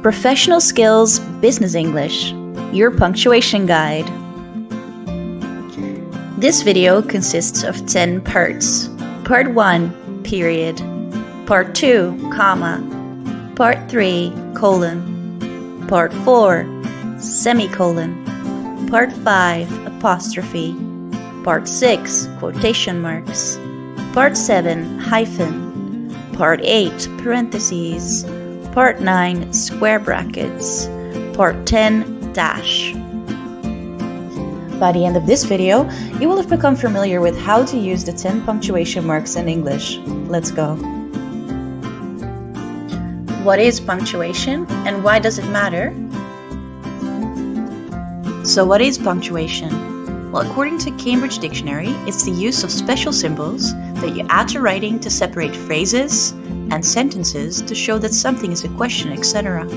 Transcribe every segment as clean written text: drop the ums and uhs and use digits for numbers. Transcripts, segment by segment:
Professional Skills Business English, your punctuation guide. This video consists of 10 parts. Part 1, period. Part 2, comma. Part 3, colon. Part 4, semicolon. Part 5, apostrophe. Part 6, quotation marks. Part 7, hyphen. Part 8, parentheses. Part 9, square brackets. Part 10, dash. By the end of this video, you will have become familiar with how to use the 10 punctuation marks in English. Let's go. What is punctuation and why does it matter? So what is punctuation? Well, according to Cambridge Dictionary, it's the use of special symbols that you add to writing to separate phrases and sentences to show that something is a question, etc.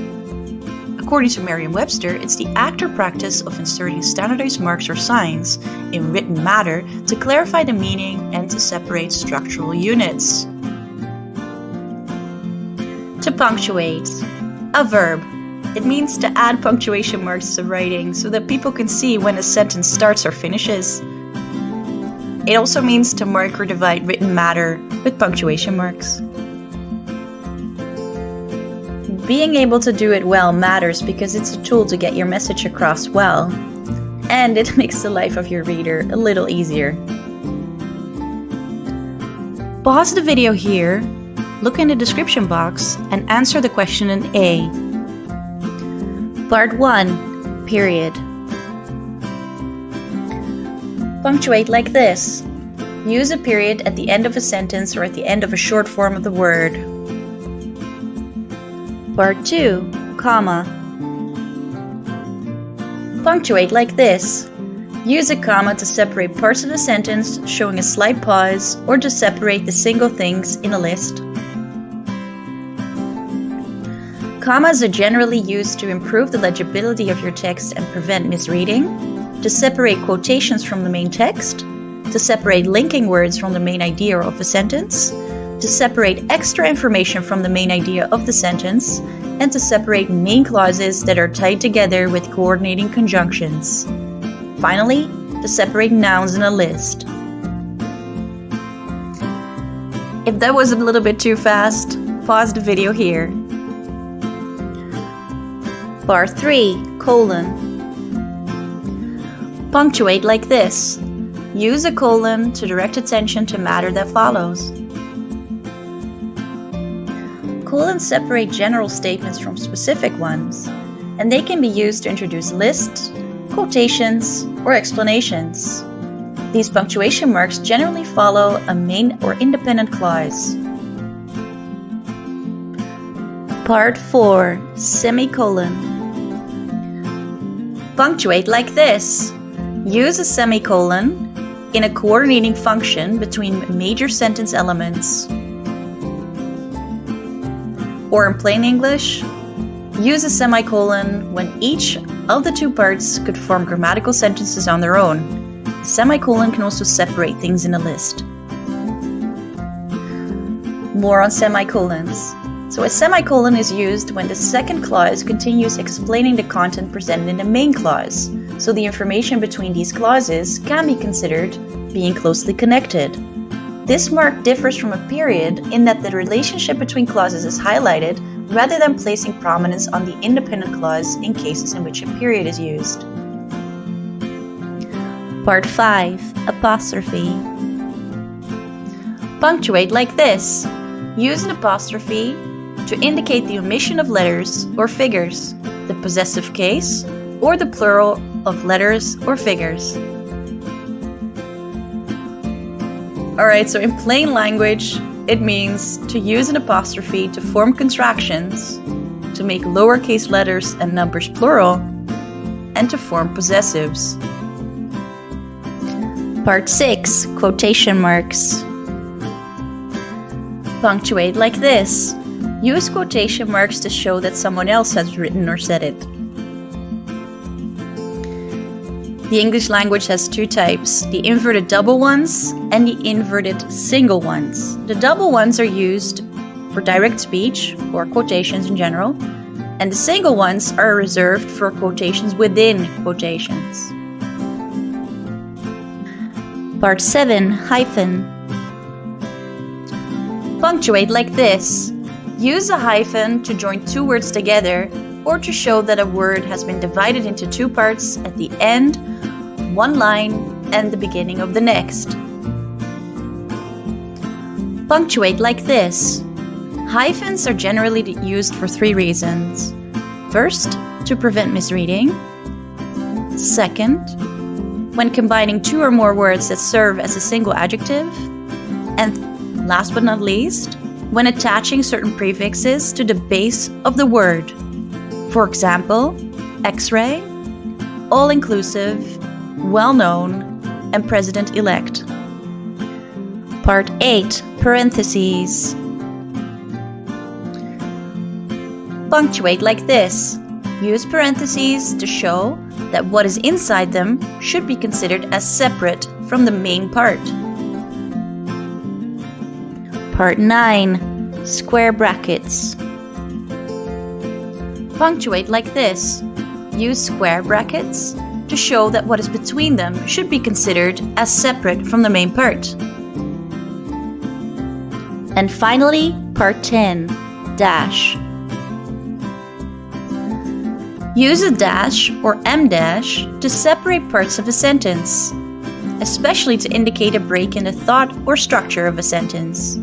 According to Merriam-Webster, it's the act or practice of inserting standardized marks or signs in written matter to clarify the meaning and to separate structural units. To punctuate, a verb. It means to add punctuation marks to writing so that people can see when a sentence starts or finishes. It also means to mark or divide written matter with punctuation marks. Being able to do it well matters because it's a tool to get your message across well, and it makes the life of your reader a little easier. Pause the video here, look in the description box, and answer the question in A. Part 1, period. Punctuate like this. Use a period at the end of a sentence or at the end of a short form of the word. Part 2, comma. Punctuate like this. Use a comma to separate parts of the sentence, showing a slight pause, or to separate the single things in a list. Commas are generally used to improve the legibility of your text and prevent misreading, to separate quotations from the main text, to separate linking words from the main idea of a sentence, to separate extra information from the main idea of the sentence, and to separate main clauses that are tied together with coordinating conjunctions. Finally, to separate nouns in a list. If that was a little bit too fast, pause the video here. Part 3, colon. Punctuate like this. Use a colon to direct attention to matter that follows. Colons separate general statements from specific ones, and they can be used to introduce lists, quotations, or explanations. These punctuation marks generally follow a main or independent clause. Part 4, semicolon. Punctuate like this. Use a semicolon in a coordinating function between major sentence elements. Or in plain English, use a semicolon when each of the two parts could form grammatical sentences on their own. A semicolon can also separate things in a list. More on semicolons. So a semicolon is used when the second clause continues explaining the content presented in the main clause, so the information between these clauses can be considered being closely connected. This mark differs from a period in that the relationship between clauses is highlighted rather than placing prominence on the independent clause in cases in which a period is used. Part 5, apostrophe. Punctuate like this. Use an apostrophe to indicate the omission of letters or figures, the possessive case, or the plural of letters or figures. Alright, so in plain language, it means to use an apostrophe to form contractions, to make lowercase letters and numbers plural, and to form possessives. Part 6, quotation marks. Punctuate like this. Use quotation marks to show that someone else has written or said it. The English language has two types, the inverted double ones and the inverted single ones. The double ones are used for direct speech, or quotations in general, and the single ones are reserved for quotations within quotations. Part 7, hyphen. Punctuate like this. Use a hyphen to join two words together or to show that a word has been divided into two parts at the end of one line and the beginning of the next. Punctuate like this. Hyphens are generally used for three reasons. First, to prevent misreading. Second, when combining two or more words that serve as a single adjective. And last but not least, when attaching certain prefixes to the base of the word. For example, X-ray, all-inclusive, well-known, and president-elect. Part 8, parentheses. Punctuate like this. Use parentheses to show that what is inside them should be considered as separate from the main part. Part 9, square brackets. Punctuate like this. Use square brackets to show that what is between them should be considered as separate from the main part. And finally, part 10, dash. Use a dash or em dash to separate parts of a sentence, especially to indicate a break in the thought or structure of a sentence.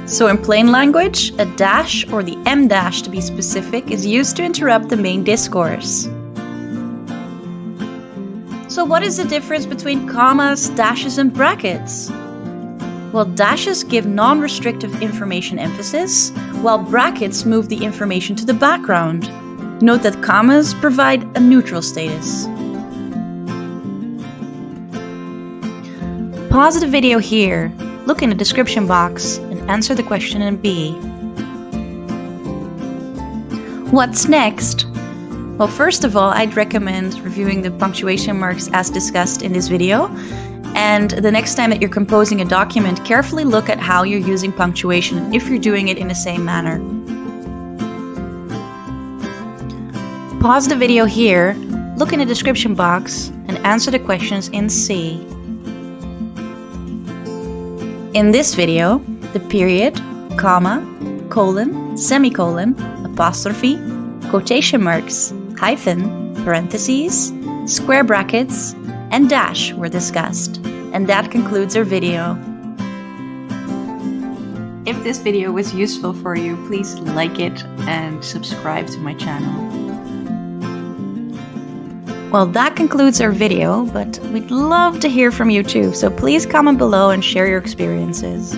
So in plain language, a dash, or the em dash to be specific, is used to interrupt the main discourse. So what is the difference between commas, dashes, and brackets? Well, dashes give non-restrictive information emphasis, while brackets move the information to the background. Note that commas provide a neutral status. Pause the video here, look in the description box, and answer the question in B. What's next? Well, first of all, I'd recommend reviewing the punctuation marks as discussed in this video. And the next time that you're composing a document, carefully look at how you're using punctuation, if you're doing it in the same manner. Pause the video here, look in the description box, and answer the questions in C. In this video, the period, comma, colon, semicolon, apostrophe, quotation marks, hyphen, parentheses, square brackets, and dash were discussed. And that concludes our video. If this video was useful for you, please like it and subscribe to my channel. Well, that concludes our video, but we'd love to hear from you too, so please comment below and share your experiences.